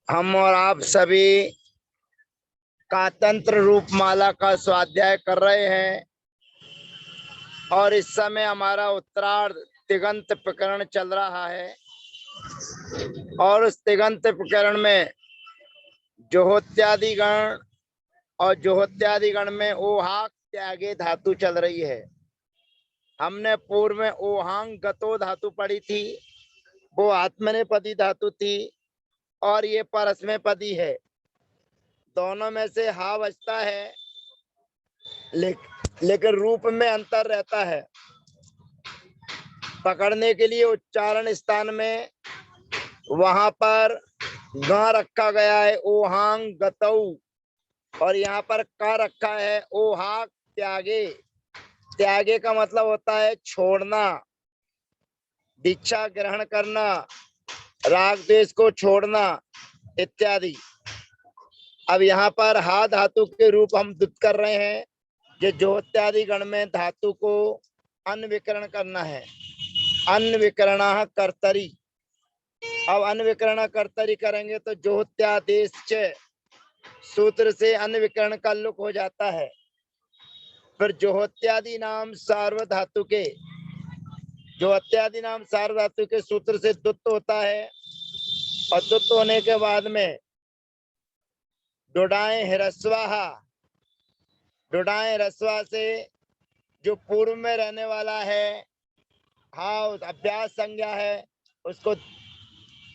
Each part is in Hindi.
हम और आप सभी कातंत्र रूपमाला का स्वाध्याय कर रहे हैं और इस समय हमारा उत्तरार्ध तिगंत प्रकरण चल रहा है और उस तिगंत प्रकरण में जोहोत्यादि गण और जोहोत्यादि गण में ओहाक त्यागे धातु चल रही है। हमने पूर्व में ओहांग गतो धातु पढ़ी थी, वो आत्मनेपदी धातु थी और ये परस्मैपदी है। दोनों में से हा बचता है लेकिन रूप में अंतर रहता है। पकड़ने के लिए उच्चारण स्थान में वहां पर ग रखा गया है ओहांग गतौ और यहाँ पर क रखा है ओहाक त्यागे। त्यागे का मतलब होता है छोड़ना, दीक्षा ग्रहण करना, राग द्वेष को छोड़ना इत्यादि। अब यहाँ पर हा धातु के रूप हम दुत कर रहे हैं। जो जोहोत्यादि गण में धातु को अन्विकरण करना है, अन्विकरण कर्तरी। अब अन्विकरण कर्तरी करेंगे तो जोहोत्यादेश सूत्र से अन्विकरण का लुक हो जाता है। फिर जोहोत्यादि नाम सार्वधातु के, जोहोत्यादि नाम सार्वधातु के सूत्र से दुत्त होता है और दुत्त होने के बाद में डुडाए ह्रस्वाहा, डुडाए ह्रस्वा से जो पूर्व में रहने वाला है हाँ अभ्यास संज्ञा है, उसको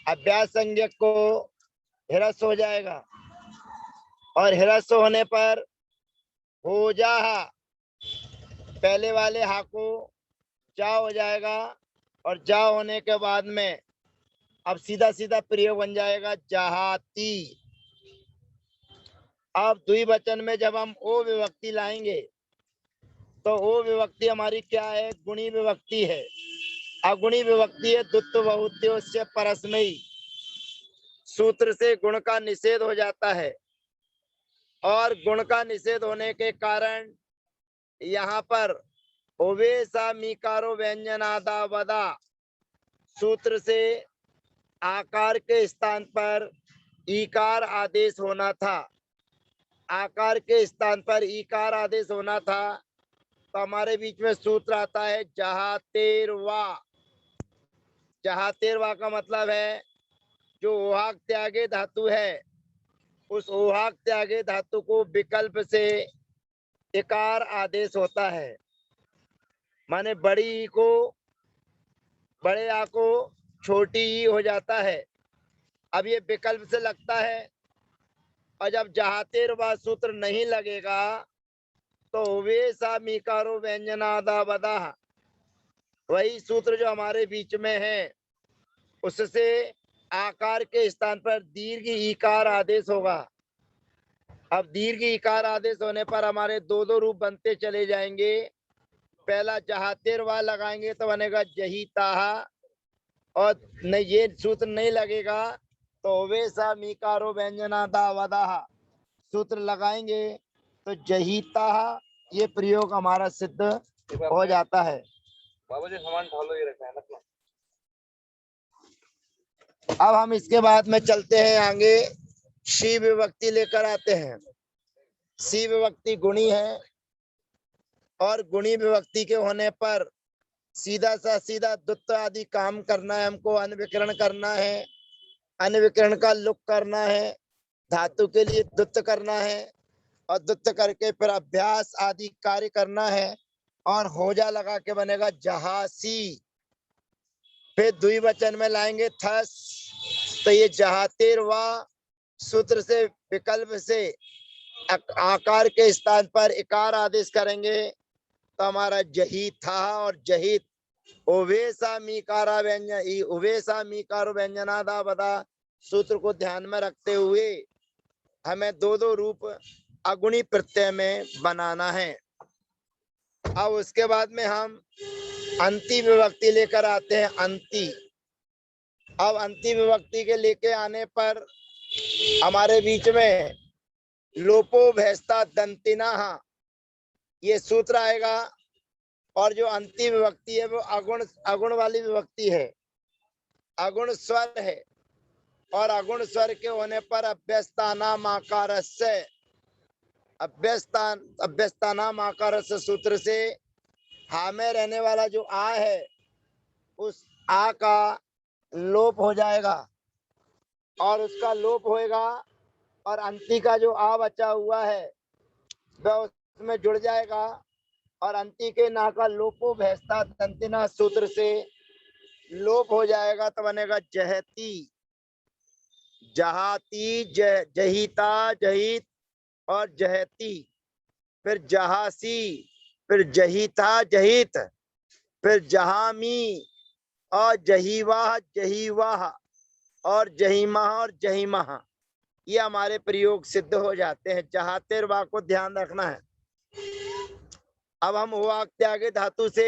अभ्यास संज्ञक को ह्रस्व हो जाएगा और ह्रस्व होने पर हो जा पहले वाले हा को जा हो जाएगा और जा होने के बाद में अब सीधा सीधा प्रयोग बन जाएगा जहाती। अब द्विवचन में जब हम ओ विभक्ति लाएंगे तो ओ विभक्ति हमारी क्या है? गुणी विभक्ति है। अगुणी विभक्ति है द्वित्व बहुत्योस्य परस्मयी। सूत्र से गुण का निषेध हो जाता है और गुण का निषेध होने के कारण यहाँ पर ओवेसा मीकारो व्यंजनादा वदा सूत्र से आकार के स्थान पर ईकार आदेश होना था। आकार के स्थान पर ईकार आदेश होना था तो हमारे बीच में सूत्र आता है जहातेरवा। जहातेरवा का मतलब है जो ओहाक त्यागे धातु है उस ओहाक त्यागे धातु को विकल्प से इकार आदेश होता है। माने बड़ी ई को बड़े आ को छोटी ई हो जाता है। अब ये विकल्प से लगता है और जब जहातेरवा सूत्र नहीं लगेगा तो वे सा मीकारो व्यंजनादा बदा, वही सूत्र जो हमारे बीच में है उससे आकार के स्थान पर दीर्घ ईकार आदेश होगा। अब दीर्घ ईकार आदेश होने पर हमारे दो दो रूप बनते चले जाएंगे। पहला जहातेरवा लगाएंगे तो बनेगा जहीताहा और नहीं ये सूत्र नहीं लगेगा तो वे सा मीकारो व्यंजनादा वदाहा सूत्र लगाएंगे तो जहीताहा ये प्रयोग हमारा सिद्ध हो जाता है। बाबा जी सामान ढालो ये रखा है ना। अब हम इसके बाद में चलते हैं आगे, शी विभक्ति लेकर आते हैं। सी विभक्ति गुणी है और गुणी विभक्ति के होने पर सीधा सा सीधा द्वित्व आदि काम करना है, हमको अन्विकरण करना है, अन्विकरण का लुक करना है, धातु के लिए द्वित्व करना है और द्वित्व करके फिर अभ्यास आदि कार्य करना है और होजा लगा के बनेगा जहासी। फिर द्विवचन में लाएंगे थस तो ये जहातेरवा सूत्र से विकल्प से आकार के स्थान पर इकार आदेश करेंगे तो हमारा जही था और जहित ओवेसा मीकारा व्यंजन ओवेसा मीकारो व्यंजनादा बदा सूत्र को ध्यान में रखते हुए हमें दो दो रूप अगुणी प्रत्यय में बनाना है। अब उसके बाद में हम अंति विभक्ति लेकर आते हैं। अंति, अब अंति विभक्ति के लेके आने पर हमारे बीच में लोपो भैस्ता दंतिना ये सूत्र आएगा और जो अंति विभक्ति है वो अगुण वाली विभक्ति है। अगुण स्वर है और अगुण स्वर के होने पर अभ्यस्तानाम आकार से अभ्यस्तानाम आकार से सूत्र से हा में रहने वाला जो आ है उस आ का लोप हो जाएगा और उसका लोप होएगा और अंति का जो आ बचा हुआ है वह उसमें जुड़ जाएगा और अंति के ना का लोपो भैस्ता दंतिना सूत्र से लोप हो जाएगा तो बनेगा जहती, जहाती, जहिता, जहित और जहती, फिर जहासी, फिर जहिता, जहित, फिर जहामी और जहीवाह, जहीवाह और जहीमाह और जहीमाह। ये हमारे प्रयोग सिद्ध हो जाते हैं। जहातेर वाक को ध्यान रखना है। अब हम वाक त्यागे धातु से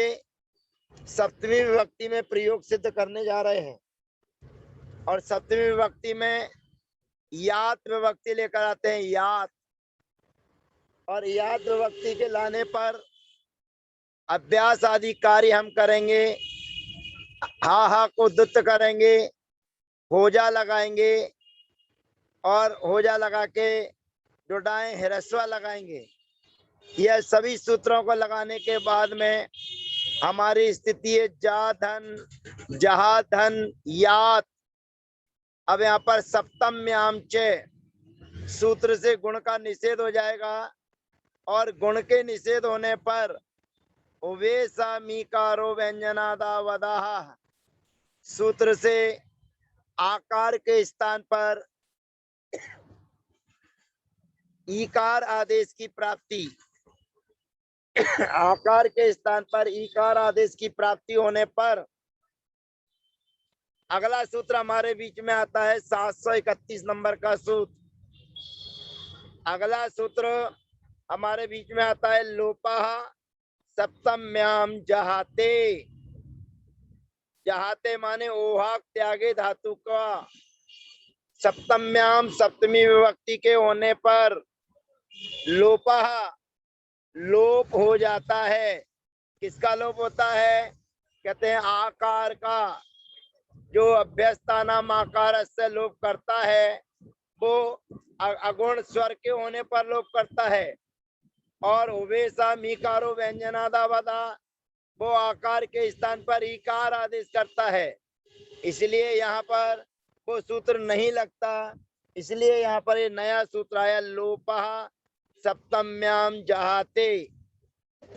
सप्तमी विभक्ति में प्रयोग सिद्ध करने जा रहे हैं और सप्तमी विभक्ति में यात विभक्ति लेकर आते हैं। यात और यात विभक्ति के लाने पर अभ्यास आदि कार्य हम करेंगे। हा हा को दुत्त करेंगे, होजा लगाएंगे और होजा लगा के डुडाएं हिरस्वा लगाएंगे। यह सभी सूत्रों को लगाने के बाद में हमारी स्थिति है जा धन, जहा धन, यात। अब यहाँ पर सप्तम्याम च सूत्र से गुण का निषेध हो जाएगा और गुण के निषेध होने पर उवेसा मीकारो व्यंजनादा वदाहा सूत्र से आकार के स्थान पर ईकार आदेश की प्राप्ति, आकार के स्थान पर ईकार आदेश की प्राप्ति होने पर अगला सूत्र हमारे बीच में आता है 731 नंबर का सूत्र। अगला सूत्र हमारे बीच में आता है लोपा सप्तम्याम जहाते। जहाते माने ओहाक त्यागे धातु का सप्तम्याम सप्तमी विभक्ति के होने पर लोपा लोप हो जाता है। किसका लोप होता है? कहते हैं आकार का। जो अभ्यस्तानाम आकार से लोप करता है वो अगुण स्वर के होने पर लोप करता है और उवेसा मीकारो व्यंजनादा वदा वो आकार के स्थान पर ईकार आदेश करता है। इसलिए यहाँ पर वो सूत्र नहीं लगता, इसलिए यहाँ पर ये नया सूत्र आया लोपा सप्तम्याम जहाते।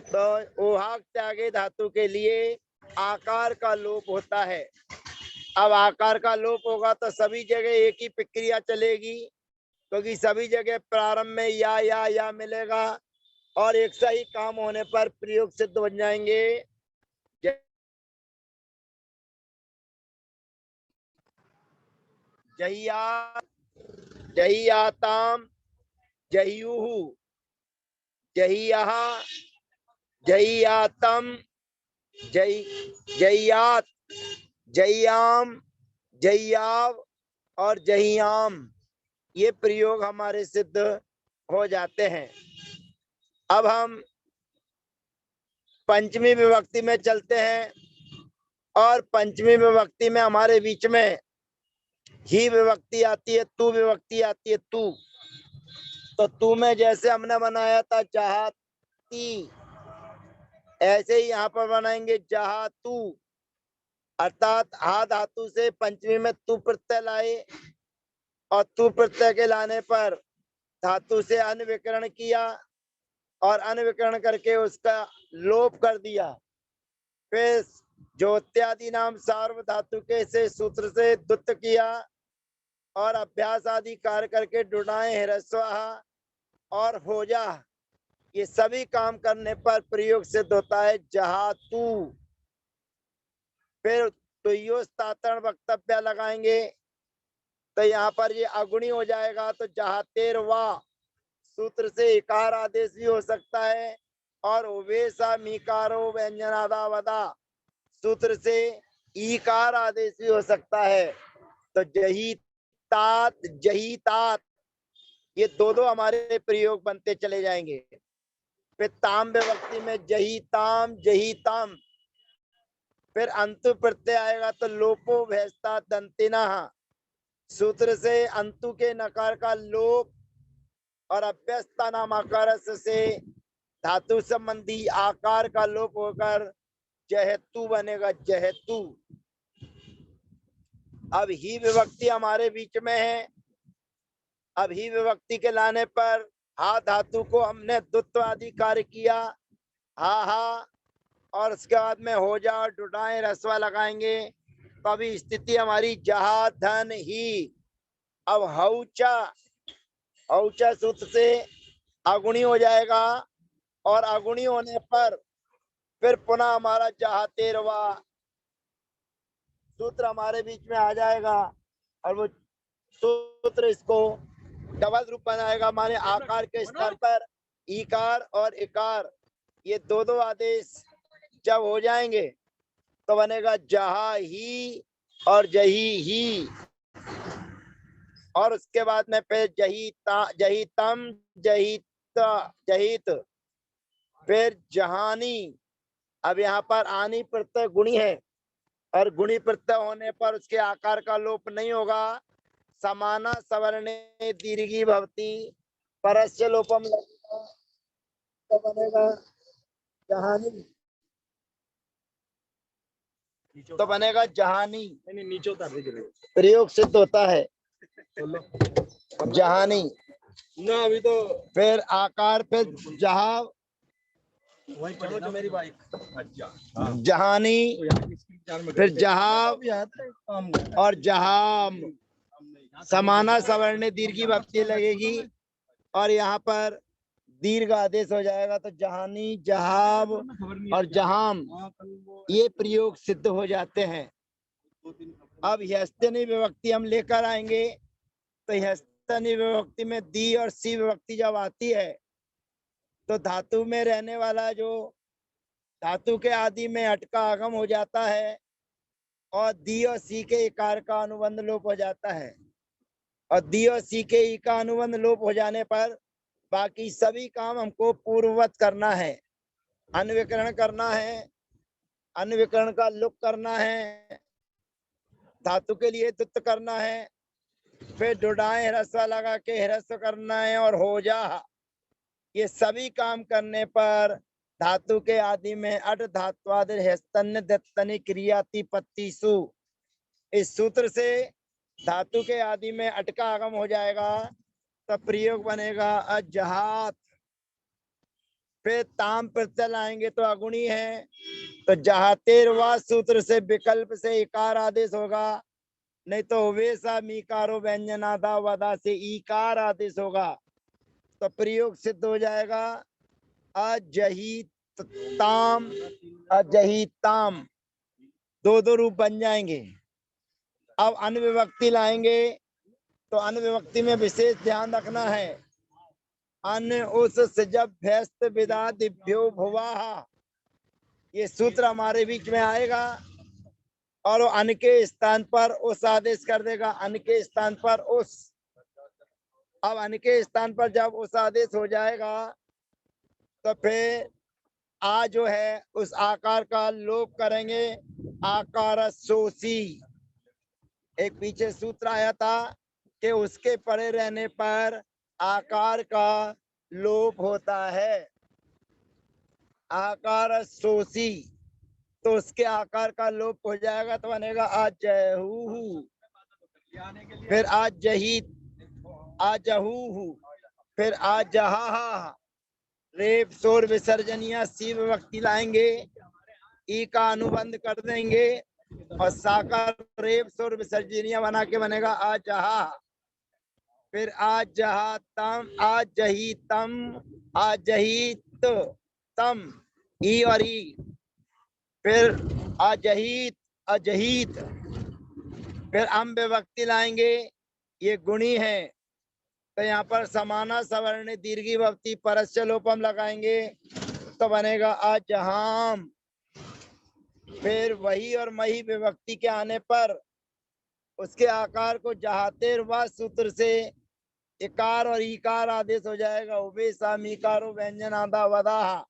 तो ओहाक त्यागे धातु के लिए आकार का लोप होता है। अब आकार का लोप होगा तो सभी जगह एक ही प्रक्रिया चलेगी क्योंकि सभी जगह प्रारंभ में या मिलेगा और एक सा ही काम होने पर प्रयोग सिद्ध बन जाएंगे। जहिया, जहियाताम, जहियुहु, जहिया, जहियातम, जहियात, जहियाम, जहियाव और जहियाम ये प्रयोग हमारे सिद्ध हो जाते हैं। अब हम पंचमी विभक्ति में चलते हैं और पंचमी विभक्ति में हमारे बीच में ही विभक्ति आती है, तू विभक्ति आती है। तू तो तू में जैसे हमने बनाया था जहाती ऐसे ही यहाँ पर बनाएंगे जहातू। अर्थात हा धातु से पंचमी में तू प्रत्यय लाए और तू प्रत्यय के लाने पर धातु से अनविकरण किया और अनविकरण करके उसका लोप कर दिया। फिर ज्योत्यादि नाम सार्व धातु के से सूत्र से दुत्त किया और अभ्यास आदि कार्य करके डुडाए हिरस्वाहा और होजा। ये सभी काम करने पर प्रयोग सिद्ध होता है जहातू। फिर तुयोस्तातरण वक्तव्य लगाएंगे तो यहाँ पर ये अगुणी हो जाएगा तो जहातेर वा सूत्र से इकार आदेश भी हो सकता है और उवेसा मीकारो व्यंजनादा वदा सूत्र से ईकार आदेश भी हो सकता है। तो जहितात, जहितात ये दो हमारे प्रयोग बनते चले जाएंगे। फिर ताम विभक्ति में जहिताम, जहिताम फिर अंतु प्रत्यय आएगा तो लोपो भैस्ता दंतिना, सूत्र से अंतु के नकार का लोप और अभ्यस्ता नाम आकार से धातु संबंधी आकार का लोप होकर जहेतु बनेगा, जहेतु। अब ही विभक्ति हमारे बीच में है। अब ही विभक्ति के लाने पर हा धातु को हमने द्वित्व आदि कार्य किया, हा, और उसके बाद में हो जा और डुडाए रसवा लगाएंगे तो अभी स्थिति हमारी जहा धन ही। अब हौचा, औचा सूत्र से अगुणी हो जाएगा और अगुणी होने पर फिर पुनः हमारा जहा तेरवा सूत्र हमारे बीच में आ जाएगा और वो सूत्र इसको डबल रूप बनाएगा, माने आकार के स्तर पर ईकार और इकार ये दो आदेश जब हो जाएंगे तो बनेगा जहा ही और जही ही, और उसके बाद में फिर जहीता, जहीतम, जहित, फिर जहानी। अब यहाँ पर आनी प्रत्यय गुणी है और गुणी प्रत्यय होने पर उसके आकार का लोप नहीं होगा। समाना सवर्णे दीर्घी भवती परस्य लोपम लगेगा तो बनेगा जहानी, तो बनेगा जहानी। नीचे उतार दीजिए, प्रयोग सिद्ध होता है जहानी ना अभी तो। फिर आकार फिर जहा, वही पढ़ो मेरी बाइक। जहानी, फिर जहाब और जहाम। समाना सवर्ण दीर्घी भक्ति लगेगी और यहाँ पर दीर्घ आदेश हो जाएगा तो जहानी, जहाब और जहाम ये प्रयोग सिद्ध हो जाते हैं। अब ह्यस्तनी विभक्ति हम लेकर आएंगे तो ह्यस्तनी विभक्ति में दी और सी विभक्ति जब आती है तो धातु में रहने वाला जो धातु के आदि में अटका आगम हो जाता है और दी और सी के इकार का अनुबंध लोप हो जाता है, और दी और सी के ई का अनुबंध लोप हो जाने पर बाकी सभी काम हमको पूर्ववत करना है, अन्विकरण करना है, अन्विकरण का लुक करना है, धातु के लिए दुत्त करना है, फिर डुडाए ह्रस्व लगा के ह्रस्व करना है और हो जा। ये सभी काम करने पर धातु के आदि में अट धात्वादि ह्यस्तन्य दत्तनि क्रियाति पत्तिसु, इस सूत्र से धातु के आदि में अटका आगम हो जाएगा तब प्रयोग बनेगा अजहात। फिर ताम प्रत्यय लाएंगे तो अगुणी है तो जहातेरवा सूत्र से विकल्प से इकार आदेश होगा, नहीं तो वेसा मीकारो व्यंजनादा वदा से ईकार आदेश होगा तो प्रयोग सिद्ध हो जाएगा अजहिताम, अजहिताम दो रूप बन जाएंगे। अब अनविभक्ति लाएंगे तो अनविभक्ति में विशेष ध्यान रखना है, अन उस जब भ्यस्त विदा दिभ्यो भुवा, ये सूत्र हमारे बीच में आएगा और वो अन के स्थान पर उस आदेश कर देगा, अन के स्थान पर उस। अब अन के स्थान पर जब उस आदेश हो जाएगा तो फिर आ जो है उस आकार का लोप करेंगे, आकार सोसी। एक पीछे सूत्र आया था कि उसके परे रहने पर आकार का लोप होता है, आकार सोसी, तो उसके आकार का लोप हो जाएगा तो बनेगा आजहू, फिर आजहित, आजहू, फिर आजहा, रेप शोर विसर्जनिया सी विभक्ति लाएंगे, ई का अनुबंध कर देंगे और साकार रेप शोर विसर्जनिया बना के बनेगा आजहा, फिर आजहा तम, आजही तम, आजहित तम, ई और ई, फिर अजहित, अजहित, फिर अम विभक्ति लाएंगे, ये गुणी है तो यहाँ पर समाना सवर्ण दीर्घी भक्ति परस्य लोपम लगाएंगे तो बनेगा अजहाम। फिर वही और मही विभक्ति के आने पर उसके आकार को जहातेर व सूत्र से इकार और ईकार आदेश हो जाएगा, उबे सामीकारो व्यंजन आदा वदा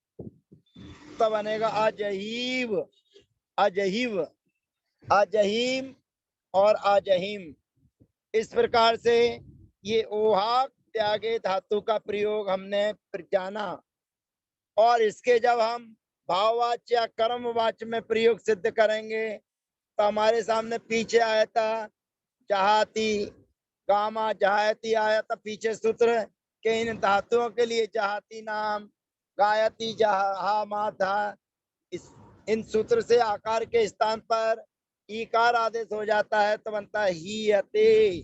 तो बनेगा अजहीब, अजहिव, अजहीम और अजहीम। इस प्रकार से ये ओहाक त्यागे धातु का प्रयोग हमने जाना, और इसके जब हम भाववाच्य या कर्मवाच्य में प्रयोग सिद्ध करेंगे तो हमारे सामने पीछे आया था जहाती, गामा जहाती आया था पीछे सूत्र के इन धातुओं के लिए जहाती नाम, गायती जहा माधा, इन सूत्र से आकार के स्थान पर ईकार आदेश हो जाता है तो बनता है ही अते।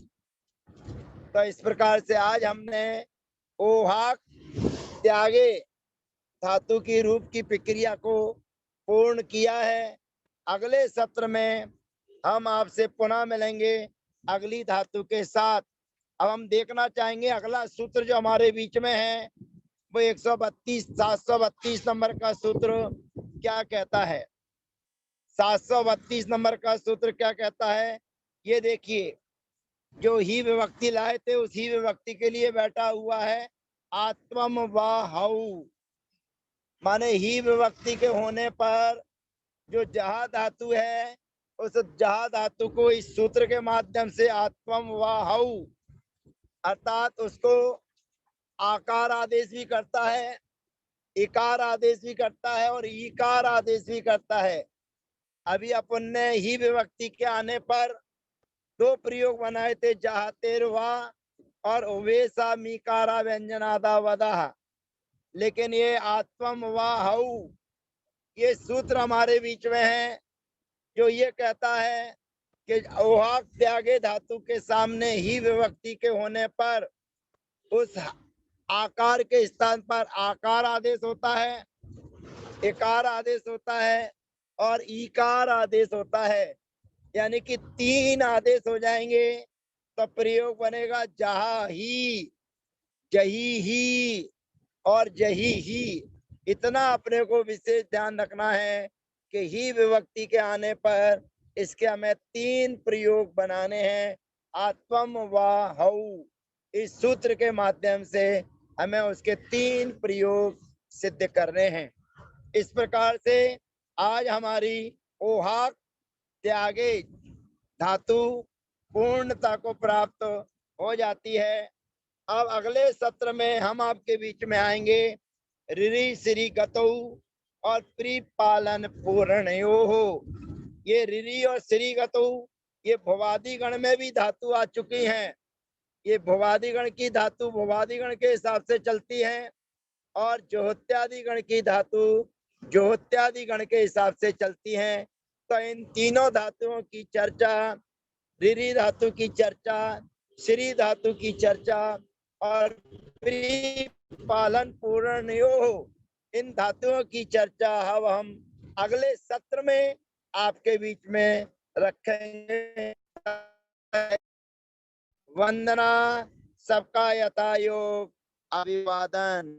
तो इस प्रकार से आज हमने ओहाक त्यागे धातु की रूप की प्रक्रिया को पूर्ण किया है। अगले सत्र में हम आपसे पुनः मिलेंगे अगली धातु के साथ। अब हम देखना चाहेंगे अगला सूत्र जो हमारे बीच में है वो 732 नंबर का सूत्र क्या कहता है। 732 नंबर का सूत्र क्या कहता है, ये देखिए। जो ही विभक्ति लाए थे उस ही विभक्ति के लिए बैठा हुआ है आत्मम वाहु, माने ही विभक्ति के होने पर जो जहा धातु है उस जहा धातु को इस सूत्र के माध्यम से आत्मम वाहु अर्थात उसको आकार आदेश भी करता है, इकार आदेश भी करता है और ईकार आदेश भी करता है। अभी अपन ने ही विभक्ति के आने पर दो प्रयोग बनाए थे, जहातेरवा और ओवेसा मीकारा व्यंजनादा वदा, लेकिन ये आत्मम वाहु ये सूत्र हमारे बीच में है जो ये कहता है कि ओहाक त्यागे धातु के सामने ही विभक्ति के होने पर उस आकार के स्थान पर आकार आदेश होता है, इकार आदेश होता है और ईकार आदेश होता है, यानी कि तीन आदेश हो जाएंगे तो प्रयोग बनेगा जहा ही, जही ही और जही ही। इतना अपने को विशेष ध्यान रखना है कि ही विभक्ति के आने पर इसके हमें तीन प्रयोग बनाने हैं आत्मम वाहु। इस सूत्र के माध्यम से हमें उसके तीन प्रयोग सिद्ध करने हैं। इस प्रकार से आज हमारी ओहाक त्यागे धातु पूर्णता को प्राप्त हो जाती है। अब अगले सत्र में हम आपके बीच में आएंगे ऋरी श्री गतौ और प्रिपालन पूर्णयो हो। ये ऋरी और श्री गतौ ये भुवादि गण में भी धातु आ चुकी हैं। ये भुवादि गण की धातु भुवादि गण के हिसाब से चलती है और जोहत्यादि गण की धातु जोहत्यादि गण के हिसाब से चलती हैं। तो इन तीनों धातुओं की चर्चा, ऋरी धातु की चर्चा, श्री धातु की चर्चा और पालन पूर्णयो इन धातुओं की चर्चा अब हम अगले सत्र में आपके बीच में रखेंगे। वंदना, सबका यथायोग अभिवादन।